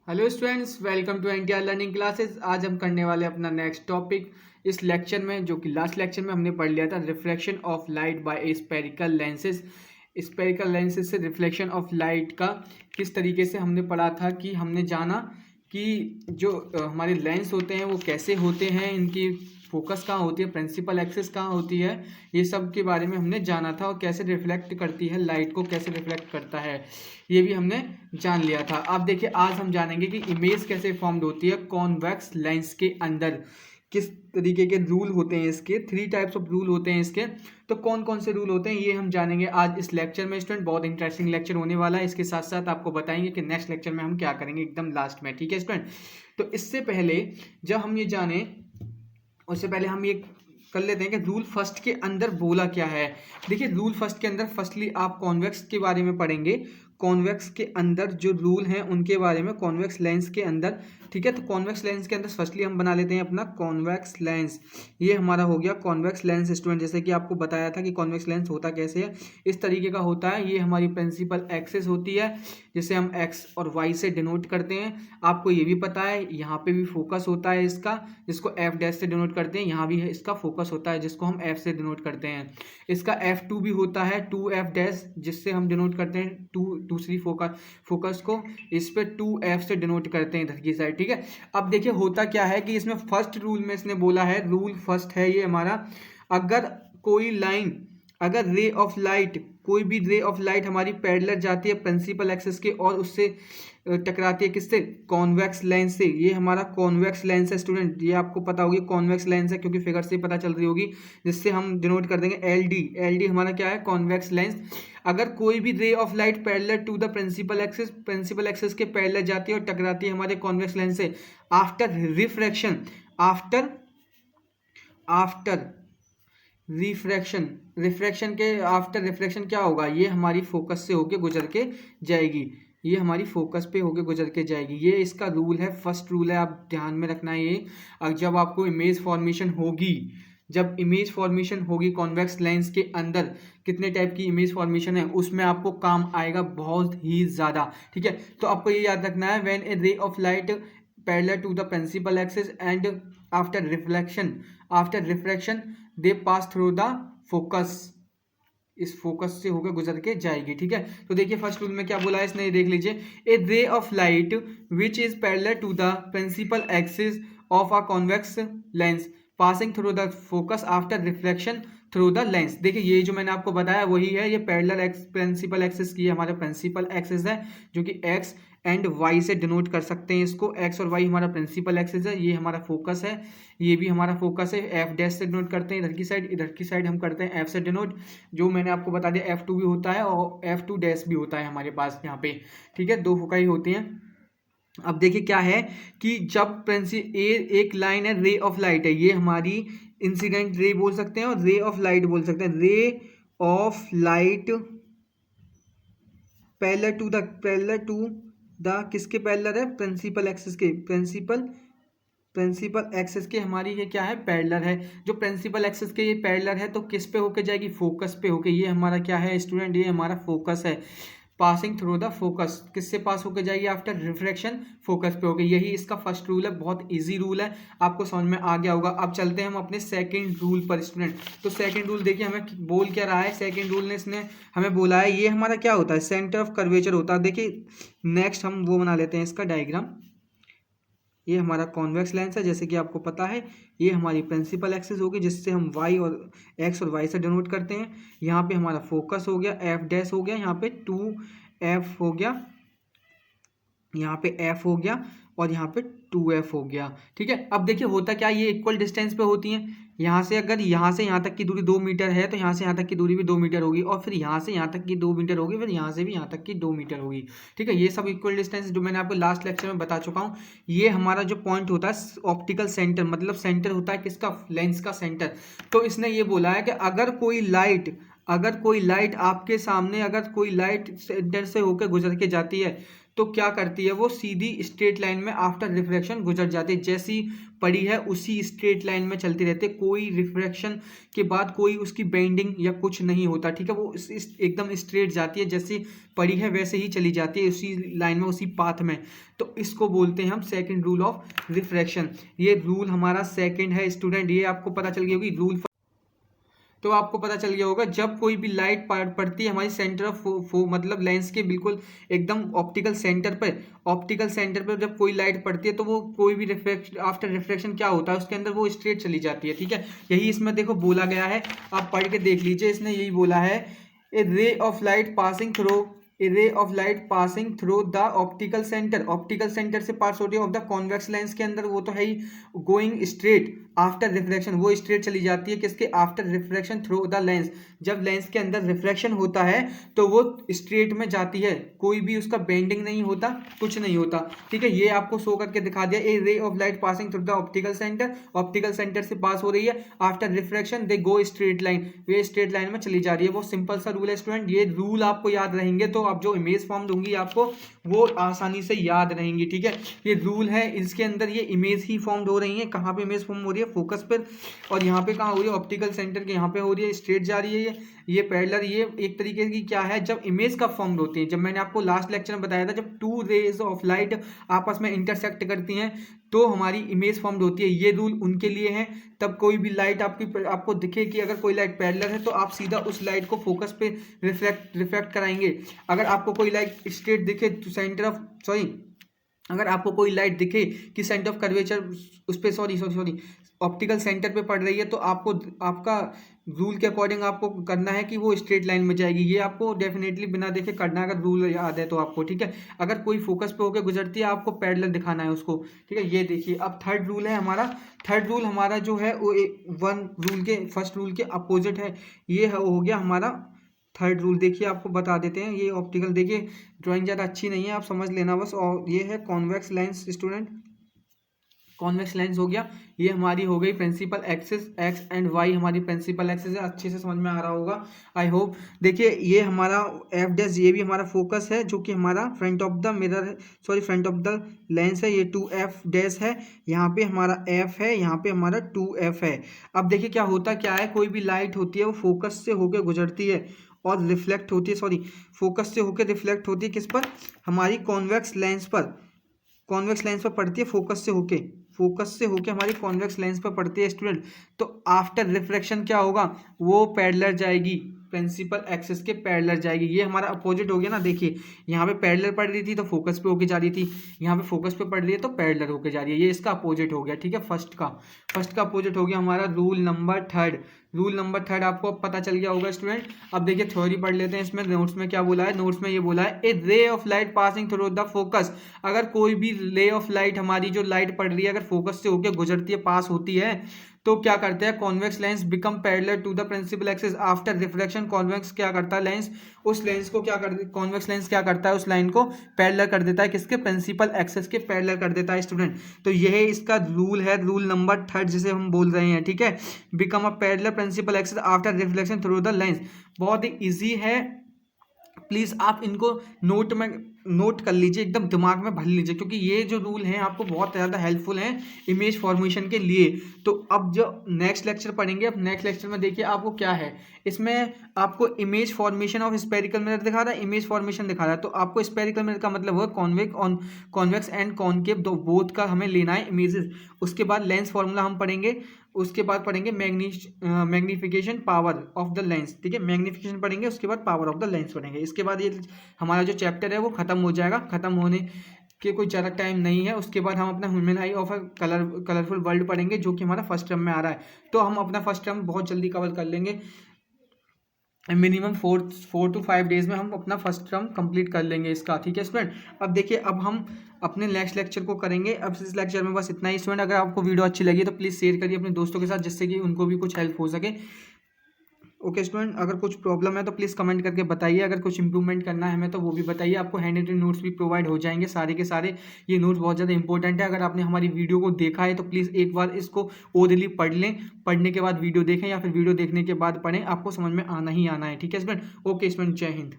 Hello students, welcome to NTR learning classes. आज हम करने वाले अपना नेक्स्ट टॉपिक इस लेक्चर में, जो कि लास्ट लेक्चर में हमने पढ़ लिया था, reflection of light by spherical lenses. Spherical lenses से रिफ्लेक्शन ऑफ लाइट का किस तरीके से हमने पढ़ा था कि हमने जाना कि जो हमारे लेंस होते हैं वो कैसे होते हैं, इनकी फोकस कहाँ होती है, प्रिंसिपल एक्सिस कहाँ होती है, ये सब के बारे में हमने जाना था। और कैसे रिफ्लेक्ट करती है लाइट को, कैसे रिफ्लेक्ट करता है, ये भी हमने जान लिया था। अब देखिए, आज हम जानेंगे कि इमेज कैसे फॉर्म्ड होती है कॉन्वेक्स लेंस के अंदर, किस तरीके के रूल होते हैं इसके। 3 टाइप्स ऑफ रूल होते हैं इसके। तो कौन कौन से रूल होते हैं ये हम जानेंगे आज इस लेक्चर में। स्टूडेंट, बहुत इंटरेस्टिंग लेक्चर होने वाला है। इसके साथ साथ आपको बताएंगे कि नेक्स्ट लेक्चर में हम क्या करेंगे एकदम लास्ट में। ठीक है स्टूडेंट, तो इससे पहले जब हम ये जाने, उससे पहले हम ये कर लेते हैं कि रूल फर्स्ट के अंदर बोला क्या है। देखिए, रूल फर्स्ट के अंदर फर्स्टली आप कॉन्वेक्स के बारे में पढ़ेंगे। कॉन्वेक्स के अंदर जो रूल हैं उनके बारे में, कॉन्वेक्स लेंस के अंदर। ठीक है, तो कॉन्वेक्स लेंस के अंदर फर्स्टली हम बना लेते हैं अपना कॉन्वेक्स लेंस। ये हमारा हो गया कॉन्वेक्स लेंस स्टूडेंट। जैसे कि आपको बताया था कि कॉन्वेक्स लेंस होता कैसे है, इस तरीके का होता है। ये हमारी प्रिंसिपल एक्सिस होती है, जिसे हम एक्स और वाई से डिनोट करते हैं। आपको ये भी पता है यहाँ पे भी फोकस होता है इसका, जिसको एफ डैश से डिनोट करते हैं। यहाँ भी है इसका फोकस होता है, जिसको हम एफ से डिनोट करते हैं। इसका F2 भी होता है, 2F डैश, जिससे हम डिनोट करते हैं दूसरी फोकस को। इस पे 2F से डिनोट करते हैं इधर की साइड। ठीक है, अब देखिए होता क्या है कि इसमें फर्स्ट रूल में इसने बोला है, रूल फर्स्ट है ये हमारा, अगर कोई लाइन, अगर रे ऑफ लाइट, कोई भी रे ऑफ लाइट हमारी पैरेलल जाती है प्रिंसिपल एक्सिस के और उससे टकराती है किससे, कॉन्वेक्स लेंस से। ये हमारा कॉन्वेक्स लेंस है स्टूडेंट, ये आपको पता होगी कॉन्वेक्स लेंस है, क्योंकि फिगर से पता चल रही होगी, जिससे हम डिनोट कर देंगे LD। LD हमारा क्या है, कॉन्वेक्स लेंस। अगर कोई भी ray of light parallel to the principal axis, principal axis के पैरेलल जाती है और टकराती है हमारे कॉन्वेक्स लेंस से, after refraction, after after refraction, refraction के आफ्टर रिफ्रैक्शन क्या होगा, ये हमारी फोकस से होके गुजर के जाएगी, ये हमारी फोकस पे होके गुजर के जाएगी। ये इसका रूल है, फर्स्ट रूल है, आप ध्यान में रखना है ये। जब आपको इमेज फॉर्मेशन होगी, जब इमेज फॉर्मेशन होगी कॉन्वेक्स लेंस के अंदर, कितने टाइप की इमेज फॉर्मेशन है उसमें आपको काम आएगा बहुत ही ज़्यादा। ठीक है, तो आपको ये याद रखना है, when a ray of light parallel to the principal axis and after reflection, after refraction they pass through the focus, इस फोकस से होकर गुजर के जाएगी। ठीक है, तो देखिए फर्स्ट रूल में क्या बोला है इसने, देख लीजिए। A ray of light which is parallel to the principal axis of a convex lens passing through the focus after reflection through the lens. देखिए, ये जो मैंने आपको बताया वही है, ये पैरेलल एक्स प्रिंसिपल एक्सिस की हमारा प्रिंसिपल एक्सिस है, जो कि एक्स एंड वाई से डिनोट कर सकते हैं इसको। एक्स और वाई हमारा प्रिंसिपल एक्सिस है, ये हमारा फोकस है, ये भी हमारा फोकस है। एफ डैश से डिनोट करते हैं इधर की साइड, इधर की साइड हम करते हैं एफ से डिनोट, जो मैंने आपको बता दिया F2 भी होता है और F2 डैश भी होता है हमारे पास यहाँ पे। ठीक है, 2 फोकाई होती हैं। अब देखिए क्या है कि जब एक लाइन है, रे ऑफ लाइट है, ये हमारी इंसिडेंट रे बोल सकते हैं और रे ऑफ लाइट बोल सकते हैं। Ray of light parallel to the किसके पैरेलल है, प्रिंसिपल एक्सिस के, प्रिंसिपल एक्सिस के हमारी ये क्या है, पैरेलल है। जो प्रिंसिपल एक्सिस के ये पैरेलल है तो किस पे होके जाएगी, फोकस पे होके। ये हमारा क्या है स्टूडेंट, ये हमारा फोकस है। पासिंग थ्रू द फोकस, किससे पास होकर जाएगी, आफ्टर रिफ्रैक्शन फोकस पे होगी। यही इसका फर्स्ट रूल है, बहुत इजी रूल है, आपको समझ में आ गया होगा। अब चलते हैं हम अपने सेकंड रूल पर स्टूडेंट। तो सेकंड रूल देखिए हमें बोल क्या रहा है, सेकंड रूल ने इसने हमें बोला है, ये हमारा क्या होता है, सेंटर ऑफ कर्वेचर होता है। देखिए नेक्स्ट हम वो बना लेते हैं इसका डायग्राम। ये हमारा कॉन्वेक्स लेंस है, जैसे कि आपको पता है, ये हमारी प्रिंसिपल एक्सिस होगी, जिससे हम वाई और एक्स और वाई से डिनोट करते हैं। यहाँ पे हमारा फोकस हो गया, एफ डैश हो गया, यहाँ पे 2F हो गया, यहाँ पे F हो गया और यहाँ पे 2F हो गया। ठीक है, अब देखिए होता क्या, ये इक्वल डिस्टेंस पे होती हैं। यहाँ से अगर यहाँ से यहाँ तक की दूरी 2 मीटर है तो यहाँ से यहाँ तक की दूरी भी 2 मीटर होगी, और फिर यहाँ से यहाँ तक की 2 मीटर होगी, फिर यहाँ से भी यहाँ तक की 2 मीटर होगी। ठीक है, ये सब इक्वल डिस्टेंस जो मैंने आपको लास्ट लेक्चर में बता चुका हूँ। ये हमारा जो पॉइंट होता है ऑप्टिकल सेंटर, मतलब सेंटर होता है किसका, लेंस का सेंटर। तो इसने ये बोला है कि अगर कोई लाइट आपके सामने, अगर कोई लाइट सेंटर से होकर गुजर के जाती है तो क्या करती है, वो सीधी स्ट्रेट लाइन में आफ्टर रिफ्रैक्शन गुजर जाती है। जैसी पड़ी है उसी स्ट्रेट लाइन में चलती रहती है, कोई रिफ्रैक्शन के बाद कोई उसकी बेंडिंग या कुछ नहीं होता, ठीक है। वो एकदम स्ट्रेट जाती है, जैसी पड़ी है वैसे ही चली जाती है, उसी लाइन में, उसी पाथ में। तो इसको बोलते हैं हम सेकंड रूल ऑफ रिफ्रैक्शन। ये रूल हमारा सेकंड है स्टूडेंट। ये आपको पता चल गई होगी रूल। तो आपको पता चल गया होगा, जब कोई भी लाइट पड़ती है हमारी सेंटर ऑफ मतलब लेंस के बिल्कुल एकदम ऑप्टिकल सेंटर पर जब कोई लाइट पड़ती है तो वो कोई भी रिफ्लेक्शन आफ्टर रिफ्लेक्शन क्या होता है उसके अंदर, वो स्ट्रेट चली जाती है, ठीक है। यही इसमें देखो बोला गया है, आप पढ़ के देख लीजिए। इसने यही बोला है, a ray of light passing through the optical centre से पास होती है ऑफ द कॉन्वेक्स लेंस के अंदर, वो तो है he going straight after refraction, वो स्ट्रेट चली जाती है किसके, after refraction through the lens. जब लेंस के अंदर रिफ्रैक्शन होता है तो वो स्ट्रेट में जाती है, कोई भी उसका बेंडिंग नहीं होता, कुछ नहीं होता, ठीक है। ये आपको शो करके दिखा दिया, a ray of light passing through the optical centre से पास हो रही है, after refraction they go straight line, वे स्ट्रेट लाइन में चली जा रही है। वो सिंपल सा रूल है स्टूडेंट। ये रूल आपको याद रहेंगे तो आप जो इमेज फॉर्म दूंगी आपको वो आसानी से याद रहेंगी, ठीक है। ये रूल है, इसके अंदर ये इमेज ही फॉर्म हो रही है। कहाँ पे इमेज फॉर्म हो रही है, फोकस पर, और यहाँ पे कहाँ हो रही है, ऑप्टिकल सेंटर के यहाँ पे हो रही है, स्ट्रेट जा रही है ये पैरेलल। ये एक तरीके की क्या है, जब इमेज का फॉर्म होती है, जब मैंने आपको लास्ट लेक्चर में बताया था, जब टू रेज ऑफ लाइट आपस में इंटरसेक्ट करती हैं तो हमारी इमेज फॉर्म होती है। ये रूल उनके लिए है, तब कोई भी लाइट आपको दिखे कि अगर कोई लाइट पैरेलल है तो आप सीधा उस लाइट को फोकस पे रिफ्लेक्ट कराएंगे। अगर आपको कोई लाइट स्ट्रेट दिखे तो अगर आपको कोई लाइट दिखे कि सेंटर ऑफ कर्वेचर उस पर सॉरी ऑप्टिकल सेंटर पे पड़ रही है, तो आपको आपका रूल के अकॉर्डिंग आपको करना है कि वो स्ट्रेट लाइन में जाएगी। ये आपको डेफिनेटली बिना देखे करना है, अगर रूल याद है तो आपको, ठीक है। अगर कोई फोकस पे होकर गुजरती है आपको पैरेलल दिखाना है उसको, ठीक है। ये देखिए, अब थर्ड रूल हमारा जो है वो फर्स्ट रूल के अपोजिट है। ये हो गया हमारा थर्ड रूल। देखिए आपको बता देते हैं, ये ऑप्टिकल, देखिए ड्राइंग ज़्यादा अच्छी नहीं है, आप समझ लेना बस। और ये है convex lens student, convex lens हो गया। ये हमारी हो गई principal axis, X and Y हमारी प्रिंसिपल एक्सिस है। अच्छे से समझ में आ रहा होगा आई होप। देखिए ये हमारा एफ डैश, ये भी हमारा फोकस है जो कि हमारा फ्रंट ऑफ द मिरर है, फ्रंट ऑफ द लेंस है। ये 2f डैश है, यहाँ पे हमारा f है, यहाँ पे हमारा 2f है। अब देखिए क्या होता क्या है, कोई भी लाइट होती है वो फोकस से होकर गुजरती है और रिफ्लेक्ट होती है, फोकस से होकर रिफ्लेक्ट होती है किस पर, हमारी कॉन्वेक्स लेंस पर पड़ती है, फोकस से होके हमारी कॉन्वेक्स लेंस पर पड़ती है स्टूडेंट। तो आफ्टर रिफ्लेक्शन क्या होगा, वो पैरेलल जाएगी, प्रिंसिपल एक्सिस के पैरेलल जाएगी। ये हमारा अपोजिट हो गया ना। देखिए यहाँ पे पैरेलल पड़ रही थी तो फोकस पे होके जा रही थी, यहाँ पे फोकस पे पड़ रही है तो पैरेलल होके जा रही है। ये इसका अपोजिट हो गया, ठीक है। फर्स्ट का अपोजिट हो गया हमारा रूल नंबर थर्ड आपको अब पता चल गया होगा स्टूडेंट। अब देखिए थ्योरी पढ़ लेते हैं। इसमें नोट्स में क्या बोला है, नोट्स में ये बोला है, a ray of light passing through the focus. अगर कोई भी रे ऑफ लाइट, हमारी जो लाइट पड़ रही है, अगर फोकस से होकर गुजरती है, पास होती है, तो क्या करते हैं, convex lens become parallel to the principal axis after reflection. Convex क्या करता है, लेंस उस लेंस को कॉन्वेक्स लेंस क्या करता है, उस लाइन को पैरेलल कर देता है, किसके, प्रिंसिपल एक्सिस के पैरेलल कर देता है स्टूडेंट। तो यही इसका रूल है, रूल नंबर थर्ड जिसे हम बोल रहे हैं, ठीक है। Become a parallel principal axis after reflection through the lens. बहुत ही ईजी है, प्लीज़ आप इनको नोट कर लीजिए, एकदम दिमाग में भर लीजिए, क्योंकि ये जो रूल हैं आपको बहुत ज़्यादा हेल्पफुल हैं इमेज फॉर्मेशन के लिए। तो अब जो नेक्स्ट लेक्चर पढ़ेंगे, अब नेक्स्ट लेक्चर में देखिए आपको क्या है, इसमें आपको image formation of spherical mirror दिखा रहा है, इमेज फॉर्मेशन दिखा रहा है। तो आपको स्पेरिकल मिरर का मतलब होगा कॉन्वेक्स एंड कॉनकेव, दो बोथ का हमें लेना है इमेजेस। उसके बाद लेंस फॉर्मूला हम पढ़ेंगे, उसके बाद पढ़ेंगे magnification power of the lens, ठीक है। मैग्निफिकेशन पढ़ेंगे, उसके बाद पावर ऑफ द लेंस पढ़ेंगे। इसके बाद ये हमारा जो चैप्टर है वो खत्म हो जाएगा, खत्म होने के कोई ज़्यादा टाइम नहीं है। उसके बाद हम अपना human I of a colourful world पढ़ेंगे, जो कि हमारा फर्स्ट टर्म में आ रहा है। तो हम अपना फर्स्ट टर्म बहुत जल्दी कवर कर लेंगे, मिनिमम 4 to 5 डेज में हम अपना फर्स्ट टर्म कंप्लीट कर लेंगे इसका, ठीक है स्टूडेंट। अब देखिए, अब हम अपने नेक्स्ट लेक्चर को करेंगे। अब इस लेक्चर में बस इतना ही स्टूडेंट। अगर आपको वीडियो अच्छी लगी तो प्लीज़ शेयर करिए अपने दोस्तों के साथ, जिससे कि उनको भी कुछ हेल्प हो सके। ओके स्टूडेंट, अगर कुछ प्रॉब्लम है तो प्लीज़ कमेंट करके बताइए, अगर कुछ इंप्रूवमेंट करना है हमें तो वो भी बताइए। आपको हैंड रिटन नोट्स भी प्रोवाइड हो जाएंगे सारे के सारे। ये नोट्स बहुत ज़्यादा इंपॉर्टेंट है। अगर आपने हमारी वीडियो को देखा है तो प्लीज़ एक बार इसको ओरली पढ़ लें, पढ़ने के बाद वीडियो देखें, या फिर वीडियो देखने के बाद पढ़ें, आपको समझ में आना ही आना है, ठीक है स्टूडेंट। ओके स्टूडेंट, जय हिंद।